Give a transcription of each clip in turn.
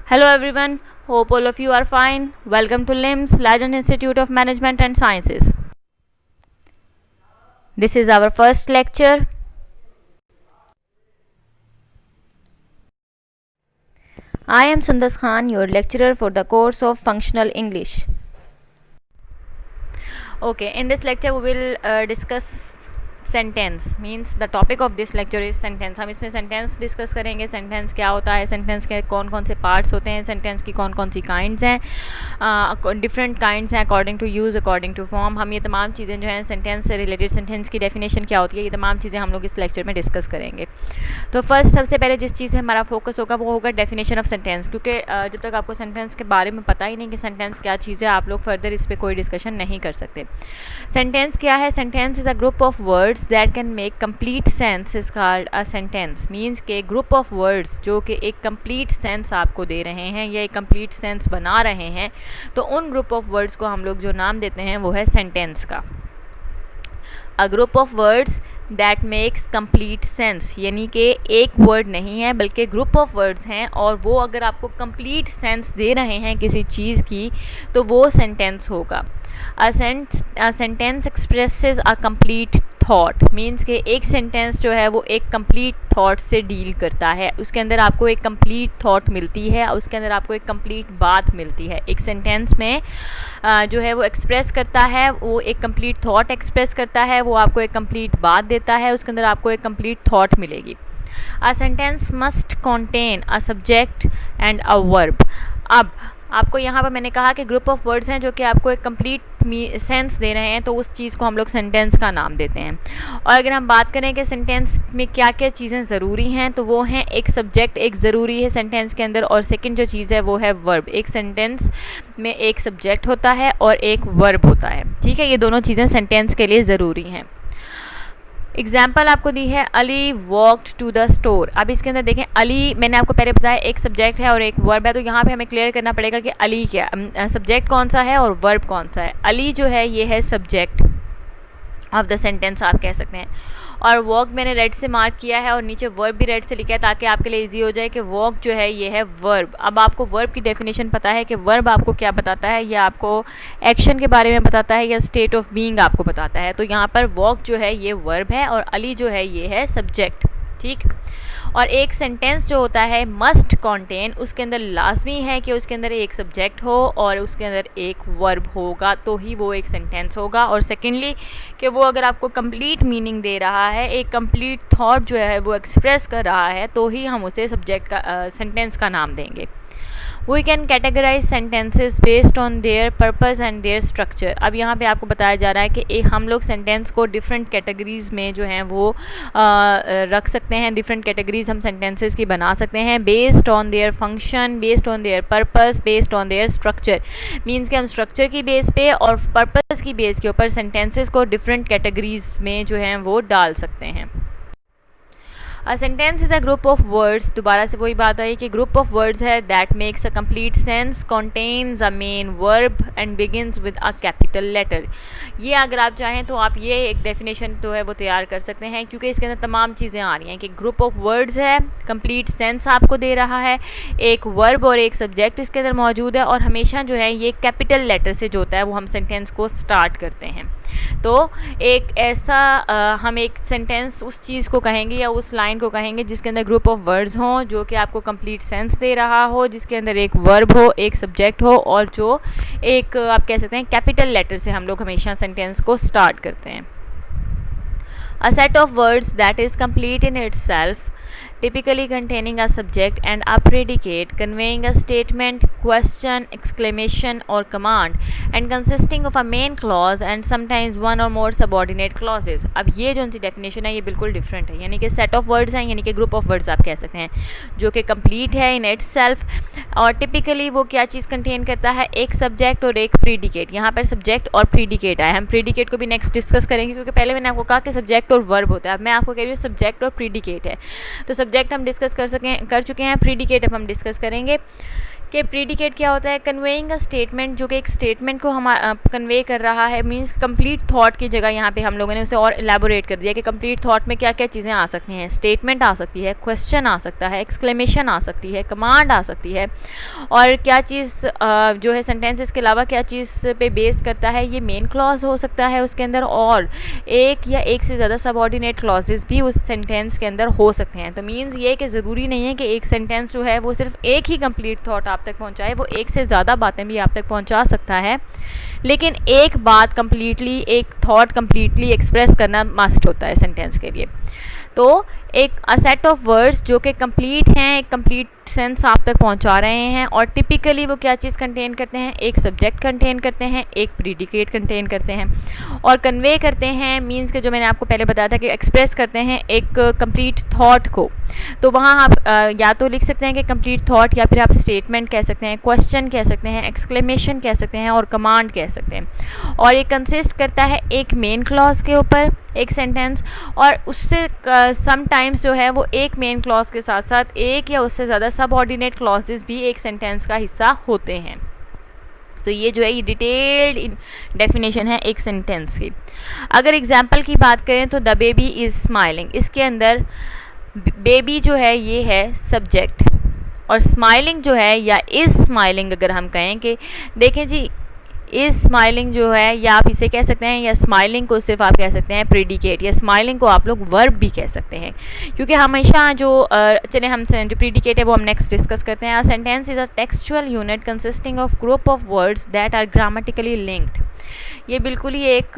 Hello everyone, hope all of you are fine. Welcome to LIMS, Leiden Institute of Management and Sciences. This is our first lecture. I am Sundas Khan, your lecturer for the course of Functional English. Okay, in this lecture we will discuss sentence means the topic of this lecture is sentence. हम इसमें sentence discuss करेंगे. Sentence क्या होता है, sentence के कौन कौन से पार्ट्स होते हैं, सेंटेंस की कौन कौन सी काइंड्स हैं, डिफरेंट काइंड्स हैं according to use, according to form. हम ये तमाम चीज़ें जो हैं सेंटेंस से रिलेटेड, सेंटेंस की डेफिनेशन क्या होती है, ये तमाम चीज़ें हम लोग इस लेक्चर में डिस्कस करेंगे. तो फर्स्ट सबसे पहले जिस चीज़ में हमारा फोकस होगा वो होगा डेफिनेशन ऑफ सेंटेंस, क्योंकि जब तक आपको सेंटेंस के बारे में पता ही नहीं कि सेंटेंस क्या चीज़ है, आप लोग फर्दर इस पर कोई डिस्कशन नहीं कर सकते. सेंटेंस क्या है? Sentence is a group of words that can make complete sense is called a sentence. Means के ग्रुप ऑफ वर्ड्स जो कि एक कंप्लीट सेंस आपको दे रहे हैं या एक कंप्लीट सेंस बना रहे हैं, तो उन ग्रुप ऑफ वर्ड्स को हम लोग जो नाम देते हैं वो है सेंटेंस का. अ group of words that makes complete sense, यानी कि एक वर्ड नहीं है बल्कि ग्रुप ऑफ वर्ड्स हैं, और वो अगर आपको कंप्लीट सेंस दे रहे हैं किसी चीज़ की तो वो सेंटेंस होगा. A sentence expresses a complete thought. Means के एक सेंटेंस जो है वो एक कंप्लीट थॉट से डील करता है. उसके अंदर आपको एक कंप्लीट थॉट मिलती है, उसके अंदर आपको एक कंप्लीट बात मिलती है. एक सेंटेंस में जो है वो एक्सप्रेस करता है, वो एक कंप्लीट थॉट एक्सप्रेस करता है, वो आपको एक कंप्लीट बात देता है, उसके अंदर आपको एक कंप्लीट थॉट मिलेगी. A sentence must contain a subject and a verb. अब आपको यहाँ पर मैंने कहा कि ग्रुप ऑफ वर्ड्स हैं जो कि आपको एक कंप्लीट सेंस दे रहे हैं, तो उस चीज़ को हम लोग सेंटेंस का नाम देते हैं. और अगर हम बात करें कि सेंटेंस में क्या क्या चीज़ें ज़रूरी हैं, तो वो हैं एक सब्जेक्ट एक ज़रूरी है सेंटेंस के अंदर, और सेकंड जो चीज़ है वो है वर्ब. एक सेंटेंस में एक सब्जेक्ट होता है और एक वर्ब होता है. ठीक है, ये दोनों चीज़ें सेंटेंस के लिए ज़रूरी हैं. एग्जाम्पल आपको दी है, Ali walked to the store. अब इसके अंदर देखें, अली मैंने आपको पहले बताया एक सब्जेक्ट है और एक वर्ब है, तो यहाँ पे हमें क्लियर करना पड़ेगा कि अली क्या सब्जेक्ट कौन सा है और वर्ब कौन सा है. अली जो है ये है सब्जेक्ट ऑफ द सेंटेंस आप कह सकते हैं, और वॉक मैंने रेड से मार्क किया है और नीचे वर्ब भी रेड से लिखा है ताकि आपके लिए इजी हो जाए कि वॉक जो है ये है वर्ब. अब आपको वर्ब की डेफिनेशन पता है कि वर्ब आपको क्या बताता है, या आपको एक्शन के बारे में बताता है या स्टेट ऑफ बीइंग आपको बताता है. तो यहाँ पर वॉक जो है ये वर्ब है और अली जो है ये है सब्जेक्ट. ठीक. और एक सेंटेंस जो होता है मस्ट कंटेन, उसके अंदर लाजमी है कि उसके अंदर एक सब्जेक्ट हो और उसके अंदर एक वर्ब होगा, तो ही वो एक सेंटेंस होगा. और सेकेंडली कि वो अगर आपको कंप्लीट मीनिंग दे रहा है, एक कंप्लीट थॉट जो है वो एक्सप्रेस कर रहा है, तो ही हम उसे सब्जेक्ट का सेंटेंस का नाम देंगे. We can categorize sentences based on their purpose and their structure. अब यहाँ पे आपको बताया जा रहा है कि हम लोग सेंटेंस को डिफरेंट कैटेगरीज में जो हैं वो रख सकते हैं. डिफरेंट कैटेगरीज हम सेंटेंसेस की बना सकते हैं based on their function, based on their purpose, based on there structure. Means कि हम स्ट्रक्चर की बेस पे और पर्पस की बेस के ऊपर सेंटेंसेस को डिफरेंट कैटेगरीज में जो हैं वो डाल सकते हैं. A sentence is a group of words. दोबारा से वही बात आई कि ग्रुप ऑफ वर्ड्स है that makes a complete sense, contains a main verb and begins with a capital letter. ये अगर आप चाहें तो आप ये एक डेफिनेशन तो है वो तैयार कर सकते हैं, क्योंकि इसके अंदर तमाम चीज़ें आ रही हैं कि ग्रुप ऑफ वर्ड्स है, कंप्लीट सेंस आपको दे रहा है, एक वर्ब और एक सब्जेक्ट इसके अंदर मौजूद है, और हमेशा जो है ये कैपिटल लेटर से जो होता है वो हम सेंटेंस को स्टार्ट करते हैं. तो एक ऐसा हम एक सेंटेंस उस चीज़ को कहेंगे या उस लाइन को कहेंगे जिसके अंदर ग्रुप ऑफ वर्ड्स हों जो कि आपको कंप्लीट सेंस दे रहा हो, जिसके अंदर एक वर्ब हो, एक सब्जेक्ट हो, और जो एक आप कह सकते हैं कैपिटल लेटर से हम लोग हमेशा सेंटेंस को स्टार्ट करते हैं. A set of words that is complete in itself, typically containing a subject and a predicate, conveying a statement, question, exclamation or command, and consisting of a main clause and sometimes one or more subordinate clauses. अब ये जो उनकी definition है ये बिल्कुल different है, यानी कि सेट ऑफ वर्ड्स हैं, यानी कि ग्रुप ऑफ वर्ड्स आप कह सकते हैं, जो कि कंप्लीट है इन इट्स सेल्फ. और टिपिकली वो क्या चीज़ कंटेन करता है, एक सब्जेक्ट और एक प्रीडिकेट. यहाँ पर सब्जेक्ट और प्रीडिकेट आया, हम प्रीडिकेट को भी नेक्स्ट डिस्कस करेंगे, क्योंकि पहले मैंने आपको कहा कि सब्जेक्ट और वर्ब होता है. अब मैं आपको कह रही हूँ सब्जेक्ट और प्रीडिकेट है. तो सब्जेक्ट हम डिस्कस कर चुके हैं, प्रीडिकेट अब हम डिस्कस करेंगे. कि प्रीडिकेट क्या होता है, कन्वेइंग अ स्टेटमेंट, जो कि एक स्टेटमेंट को हम कन्वे कर रहा है, मींस कंप्लीट थॉट की जगह यहाँ पे हम लोगों ने उसे और एलैबोरेट कर दिया कि कंप्लीट थॉट में क्या क्या चीज़ें आ सकती हैं। स्टेटमेंट आ सकती है, क्वेश्चन आ सकता है, एक्सक्लेमेशन आ सकती है, कमांड आ सकती है, और क्या चीज़ जो है सेंटेंसेस के अलावा क्या चीज़ पे बेस करता है, ये मेन क्लॉज हो सकता है उसके अंदर, और एक या एक से ज़्यादा सबऑर्डिनेट क्लॉजेस भी उस सेंटेंस के अंदर हो सकते हैं। तो मीन्स ये कि ज़रूरी नहीं है कि एक सेंटेंस जो है वो सिर्फ एक ही कंप्लीट थॉट आप तक पहुंचाए, वो एक से ज़्यादा बातें भी आप तक पहुंचा सकता है, लेकिन एक बात कंप्लीटली, एक थॉट कंप्लीटली एक्सप्रेस करना मस्ट होता है सेंटेंस के लिए। तो एक अ सेट ऑफ वर्ड्स जो कि कंप्लीट हैं, एक कंप्लीट सेंस आप तक पहुंचा रहे हैं, और टिपिकली वो क्या चीज़ कंटेन करते हैं, एक सब्जेक्ट कंटेन करते हैं, एक प्रीडिकेट कंटेन करते हैं, और कन्वे करते हैं, मींस के जो मैंने आपको पहले बताया था कि एक्सप्रेस करते हैं एक कंप्लीट थॉट को। तो वहाँ आप या तो लिख सकते हैं कि कंप्लीट थॉट, या फिर आप स्टेटमेंट कह सकते हैं, क्वेश्चन कह सकते हैं, एक्सक्लेमेशन कह सकते हैं, और कमांड कह सकते हैं। और ये कंसिस्ट करता है एक मेन क्लॉज के ऊपर एक सेंटेंस, और उससे समटाइम्स जो है वो एक मेन क्लॉज के साथ साथ एक या उससे ज़्यादा सबऑर्डिनेट क्लॉजेस भी एक सेंटेंस का हिस्सा होते हैं। तो ये जो है ये डिटेल्ड डेफिनेशन है एक सेंटेंस की। अगर एग्जांपल की बात करें तो द बेबी इज़ स्माइलिंग, इसके अंदर बेबी जो है ये है सब्जेक्ट, और स्माइलिंग जो है या इज़ स्माइलिंग अगर हम कहें कि देखें जी इज़ स्माइलिंग जो है, या आप इसे कह सकते हैं, या स्माइलिंग को सिर्फ आप कह सकते हैं प्रीडिकेट, या स्माइलिंग को आप लोग वर्ब भी कह सकते हैं, क्योंकि हमेशा जो चले हम जो प्रीडिकेट है वो हम नेक्स्ट डिस्कस करते हैं। Sentence is a textual unit consisting of group of words that are grammatically linked. ये बिल्कुल ही एक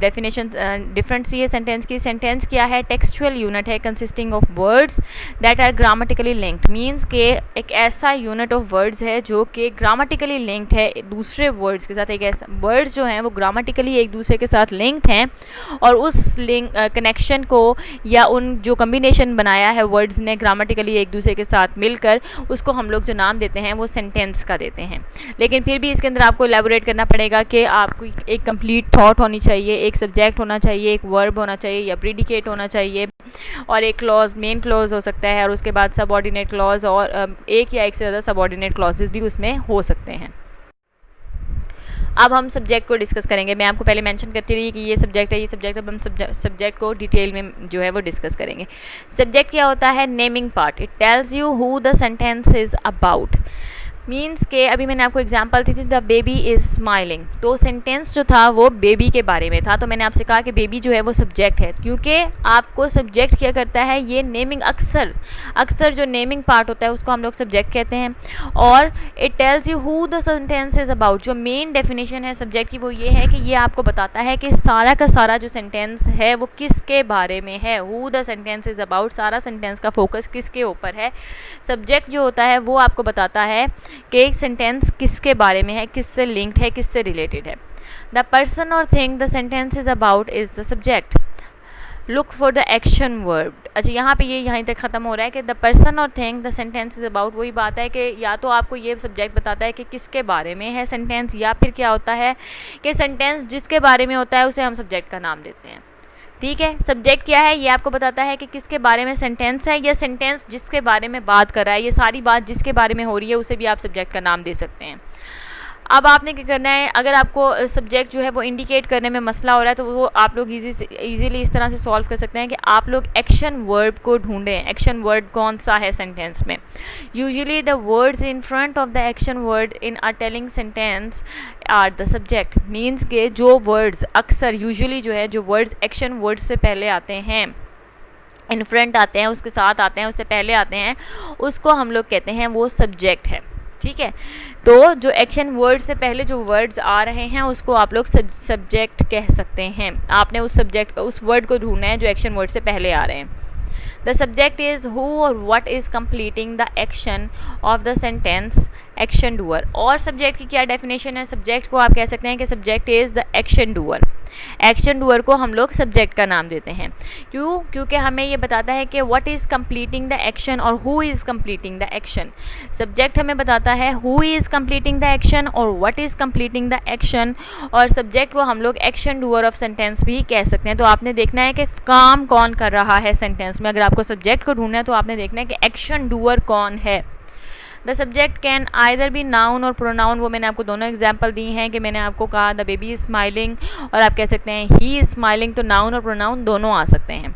डेफिनेशन डिफरेंट सी है सेंटेंस की। सेंटेंस क्या है, टेक्सचुअल यूनिट है consisting of words that are grammatically linked, means के एक ऐसा यूनिट ऑफ वर्ड्स है जो कि ग्रामेटिकली लिंक्ड है दूसरे वर्ड्स के साथ। एक ऐसा वर्ड्स जो हैं वो ग्रामेटिकली एक दूसरे के साथ लिंक्ड हैं, और उस लिंक कनेक्शन को या उन जो कम्बिनेशन बनाया है वर्ड्स ने ग्रामेटिकली एक दूसरे के साथ मिलकर, उसको हम लोग जो नाम देते हैं वो सेंटेंस का देते हैं। लेकिन फिर भी इसके अंदर आपको एलैबोरेट करना पड़ेगा कि आपको एक कंप्लीट थॉट होनी चाहिए, एक सब्जेक्ट होना चाहिए, एक वर्ब होना चाहिए या प्रीडिकेट होना चाहिए, और एक क्लॉज मेन क्लॉज हो सकता है, और उसके बाद सबऑर्डिनेट क्लॉज, और एक या एक से ज़्यादा सबऑर्डिनेट क्लॉजेस भी उसमें हो सकते हैं। अब हम सब्जेक्ट को डिस्कस करेंगे। मैं आपको पहले मेंशन करती रही कि ये सब्जेक्ट है, ये सब्जेक्ट, अब हम सब्जेक्ट को डिटेल में जो है वो डिस्कस करेंगे। सब्जेक्ट क्या होता है, naming part, it tells you who the sentence is about, means के अभी मैंने आपको एग्जांपल दी थी द बेबी इज़ स्माइलिंग, तो सेंटेंस जो था वो बेबी के बारे में था। तो मैंने आपसे कहा कि बेबी जो है वो सब्जेक्ट है, क्योंकि आपको सब्जेक्ट क्या करता है, ये नेमिंग, अक्सर जो नेमिंग पार्ट होता है उसको हम लोग सब्जेक्ट कहते हैं। और it tells you who the sentence is about, जो मेन डेफिनेशन है सब्जेक्ट की वो ये है कि ये आपको बताता है कि सारा का सारा जो सेंटेंस है वो किसके बारे में है। Who the sentence is about, सारा सेंटेंस का फोकस किसके ऊपर है। सब्जेक्ट जो होता है वो आपको बताता है कि एक सेंटेंस किसके बारे में है, किससे लिंक्ड है, किससे रिलेटेड है। द पर्सन और thing the sentence is about is the subject. Look for the action verb. अच्छा, यहाँ पे ये यहीं तक ख़त्म हो रहा है कि द पर्सन और thing the sentence is about, वही बात है कि या तो आपको ये सब्जेक्ट बताता है कि किसके बारे में है सेंटेंस, या फिर क्या होता है कि सेंटेंस जिसके बारे में होता है उसे हम सब्जेक्ट का नाम देते हैं। ठीक है, सब्जेक्ट क्या है, ये आपको बताता है कि किसके बारे में सेंटेंस है, या सेंटेंस जिसके बारे में बात कर रहा है, ये सारी बात जिसके बारे में हो रही है उसे भी आप सब्जेक्ट का नाम दे सकते हैं। अब आपने क्या करना है, अगर आपको सब्जेक्ट जो है वो इंडिकेट करने में मसला हो रहा है तो वो आप लोग इजीली इस तरह से सॉल्व कर सकते हैं कि आप लोग एक्शन वर्ब को ढूंढें। एक्शन वर्ड कौन सा है सेंटेंस में। Usually the words in front of the action word in a telling sentence are the subject, means के जो वर्ड्स अक्सर यूजुअली जो है जो वर्ड्स एक्शन वर्ड से पहले आते हैं, इन फ्रंट आते हैं, उसके साथ आते हैं, उससे पहले आते हैं, उसको हम लोग कहते हैं वो सब्जेक्ट है। ठीक है, तो जो एक्शन वर्ड से पहले जो वर्ड्स आ रहे हैं उसको आप लोग सब्जेक्ट कह सकते हैं। आपने उस वर्ड को ढूंढना है जो एक्शन वर्ड से पहले आ रहे हैं। द सब्जेक्ट इज़ हु और what is completing the action of the sentence action doer. और सब्जेक्ट की क्या डेफिनेशन है, सब्जेक्ट को आप कह सकते हैं कि subject is the action doer. Action doer को हम लोग सब्जेक्ट का नाम देते हैं। क्यों? क्योंकि हमें ये बताता है कि what is completing the action और who is completing the action. Subject हमें बताता है who is completing the action और what is completing the action, और सब्जेक्ट को हम लोग एक्शन डूअर ऑफ सेंटेंस भी कह सकते हैं। तो आपने देखना है कि काम कौन कर रहा है सेंटेंस में। अगर आपको सब्जेक्ट को ढूंढना है तो आपने देखना है कि एक्शन डूअर कौन है। The subject can either B noun और प्रोनाउन, वो मैंने आपको दोनों एग्जाम्पल दी हैं कि मैंने आपको कहा द बेबी इज़ स्माइलिंग और आप कह सकते हैं ही इज़ स्माइलिंग, तो नाउन और प्रोनाउन दोनों आ सकते हैं।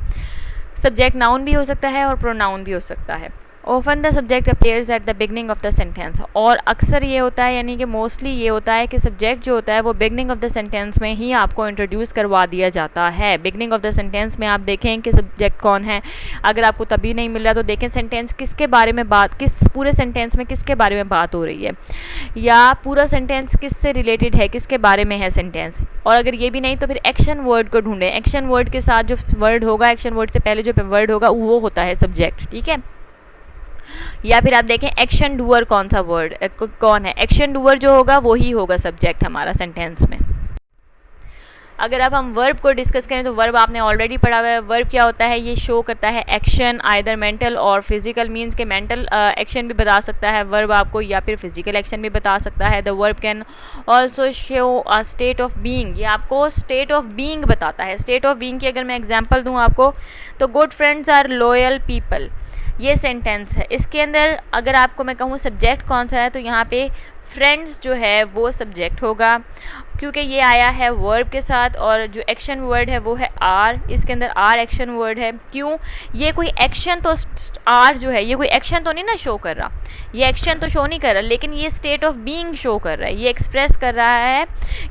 सब्जेक्ट नाउन भी हो सकता है और प्रोनाउन भी हो सकता है। Often the subject appears at the beginning of the sentence, और अक्सर ये होता है यानी कि मोस्टली ये होता है कि सब्जेक्ट जो होता है वो बिगनिंग ऑफ द सेंटेंस में ही आपको इंट्रोड्यूस करवा दिया जाता है। बिगनिंग ऑफ द सेंटेंस में आप देखें कि सब्जेक्ट कौन है, अगर आपको तभी नहीं मिल रहा तो देखें सेंटेंस किसके बारे में बात, किस पूरे सेंटेंस में किसके बारे में बात हो रही है, या पूरा सेंटेंस किससे रिलेटेड है, किसके बारे में है सेंटेंस। और अगर ये भी नहीं तो फिर एक्शन वर्ड को ढूंढें, एक्शन वर्ड के साथ जो वर्ड होगा, एक्शन वर्ड से पहले जो वर्ड होगा वो होता है सब्जेक्ट, ठीक है। या फिर आप देखें एक्शन डूअर कौन सा वर्ड कौन है, एक्शन डूअर जो होगा वो ही होगा सब्जेक्ट हमारा सेंटेंस में। अगर अब हम वर्ब को डिस्कस करें तो वर्ब आपने ऑलरेडी पढ़ा हुआ है। वर्ब क्या होता है, ये शो करता है एक्शन, आइदर मेंटल और फिजिकल, मीन्स के मेंटल एक्शन भी बता सकता है वर्ब आपको, या फिर फिजिकल एक्शन भी बता सकता है। The verb can also show a state of being, ये आपको स्टेट ऑफ बीइंग बताता है। स्टेट ऑफ बीइंग की अगर मैं एग्जांपल दूं आपको तो good friends are loyal people, ये सेंटेंस है। इसके अंदर अगर आपको मैं कहूँ सब्जेक्ट कौन सा है तो यहाँ पे फ्रेंड्स जो है वो सब्जेक्ट होगा, क्योंकि ये आया है वर्ब के साथ, और जो एक्शन वर्ड है वो है आर, इसके अंदर आर एक्शन वर्ड है। क्यों, ये कोई एक्शन तो आर जो है ये कोई एक्शन तो नहीं ना शो कर रहा, ये एक्शन तो शो नहीं कर रहा, लेकिन ये स्टेट ऑफ बीइंग शो कर रहा है, ये एक्सप्रेस कर रहा है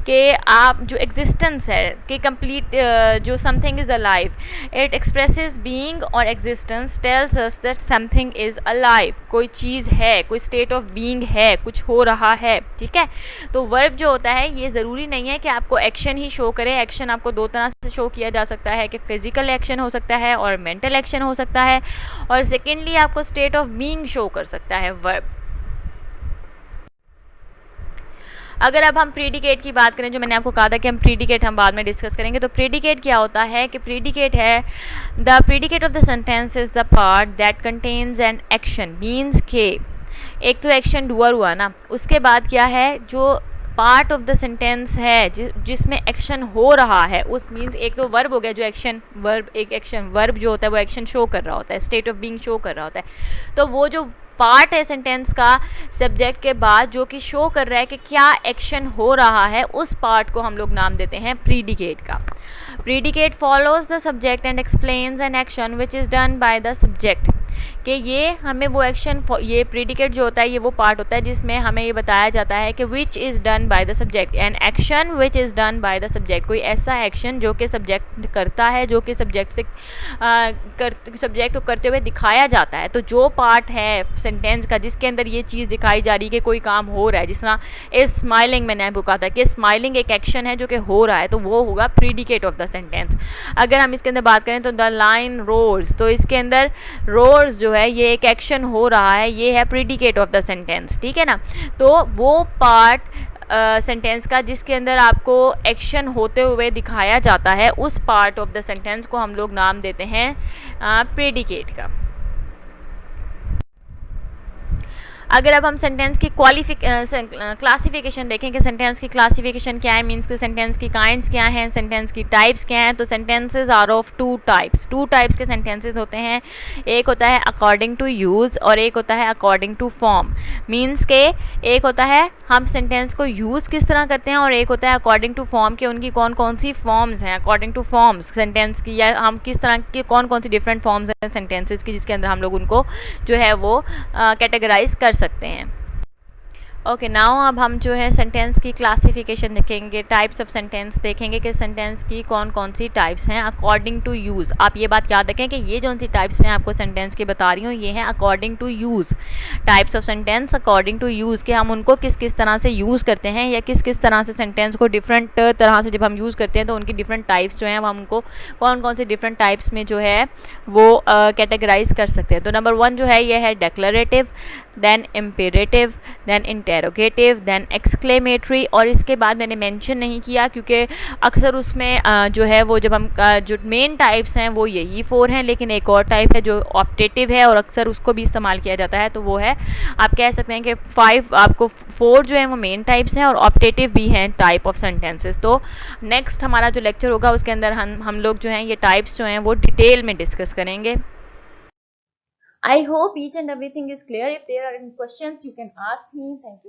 कि आप जो एग्जिस्टेंस है कि कंप्लीट जो something is alive, it expresses being और existence tells us that something is alive, कोई चीज़ है, कोई स्टेट ऑफ बीइंग है, कुछ हो रहा है, ठीक है। तो वर्ब जो होता है ये ज़रूरी नहीं है कि आपको एक्शन ही शो करे। एक्शन आपको दो तरह से शो किया जा सकता है कि फिजिकल एक्शन हो सकता है और मेंटल एक्शन हो सकता है, और सेकेंडली आपको स्टेट ऑफ बीइंग शो कर सकता है वर्ब। अगर अब हम प्रीडिकेट की बात करें, जो मैंने आपको कहा था कि हम प्रीडिकेट हम बाद में डिस्कस करेंगे, तो प्रीडिकेट क्या होता है कि प्रीडिकेट है the predicate of the sentence is the part that contains an action, means के एक तो एक्शन डूअर हुआ ना, उसके बाद क्या है जो पार्ट ऑफ द सेंटेंस है जिसमें एक्शन हो रहा है, उस मीन्स एक तो वर्ब हो गया जो एक्शन वर्ब, एक एक्शन वर्ब जो होता है वो एक्शन शो कर रहा होता है, स्टेट ऑफ बीइंग शो कर रहा होता है। तो वो जो पार्ट है सेंटेंस का सब्जेक्ट के बाद जो कि शो कर रहा है कि क्या एक्शन हो रहा है, उस पार्ट को हम लोग नाम देते हैं प्रीडिकेट का। Predicate follows the subject and explains an action which is done by the subject, कि ये हमें वो एक्शन, ये प्रीडिकेट जो होता है ये वो पार्ट होता है जिसमें हमें ये बताया जाता है कि which is done by the subject, an action which is done by the subject, कोई ऐसा एक्शन जो कि सब्जेक्ट करता है, जो कि सब्जेक्ट से सब्जेक्ट को करते हुए दिखाया जाता है। तो जो पार्ट है सेंटेंस का जिसके अंदर ये चीज़ दिखाई जा रही है कि कोई काम हो रहा है, जिस तरह इज स्माइलिंग मैंने आपको कहा था कि स्माइलिंग एक एक्शन है जो कि हो रहा है, तो वो होगा प्रीडिकेट ऑफ द सेंटेंस। अगर हम इसके अंदर बात करें तो द लाइन रोर्स, तो इसके अंदर रोर्स जो है ये एक एक्शन हो रहा है, ये है प्रीडिकेट ऑफ द सेंटेंस, ठीक है ना। तो वो पार्ट सेंटेंस का जिसके अंदर आपको एक्शन होते हुए दिखाया जाता है, उस पार्ट ऑफ द सेंटेंस को हम लोग नाम देते हैं प्रीडिकेट का। अगर अब हम सेंटेंस की क्लासिफिकेशन देखें कि सेंटेंस की क्लासिफिकेशन क्या है, मीन्स कि सेंटेंस की काइंड्स क्या हैं, सेंटेंस की टाइप्स क्या हैं, तो sentences are of two types के सेंटेंसेस होते हैं। एक होता है अकॉर्डिंग टू यूज़ और एक होता है अकॉर्डिंग टू फॉर्म, मीन्स के एक होता है हम सेंटेंस को यूज़ किस तरह करते हैं और एक होता है अकॉर्डिंग टू फॉर्म के उनकी कौन कौन सी फॉर्म्स हैं, अकॉर्डिंग टू फॉर्म्स सेंटेंस की, या हम किस तरह की कौन कौन सी डिफरेंट फॉर्म्स हैं सेंटेंसेस की जिसके अंदर हम लोग उनको जो है वो कैटेगराइज कर सकते हैं। ओके नाउ अब हम जो है सेंटेंस की क्लासिफिकेशन देखेंगे, टाइप्स ऑफ सेंटेंस देखेंगे कि सेंटेंस की कौन कौन सी टाइप्स हैं अकॉर्डिंग टू यूज़। आप ये बात याद रखें कि ये जो सी टाइप्स मैं आपको सेंटेंस की बता रही हूँ ये हैं according to use, types of sentence according to use, कि हम उनको किस किस तरह से यूज़ करते हैं या किस किस तरह से सेंटेंस को डिफरेंट तरह से जब हम यूज़ करते हैं तो उनकी डिफरेंट टाइप्स जो हैं हम उनको कौन कौन से डिफरेंट टाइप्स में जो है वो कैटेगराइज कर सकते हैं। तो नंबर 1 जो है ये है declarative, then imperative, then interrogative, then exclamatory, और इसके बाद मैंने मेंशन नहीं किया क्योंकि अक्सर उसमें जो है वो जब हम जो मेन टाइप्स हैं वो यही 4 हैं, लेकिन एक और टाइप है जो ऑप्टेटिव है और अक्सर उसको भी इस्तेमाल किया जाता है, तो वो है आप कह सकते हैं कि 5 आपको 4 जो है वो मेन टाइप्स हैं और ऑप्टेटिव भी हैं टाइप ऑफ सेंटेंसेस। तो नेक्स्ट हमारा जो लेक्चर होगा उसके अंदर हम लोग जो हैं ये टाइप्स जो हैं वो डिटेल में डिस्कस करेंगे। I hope each and everything is clear. If there are any questions, you can ask me. Thank you.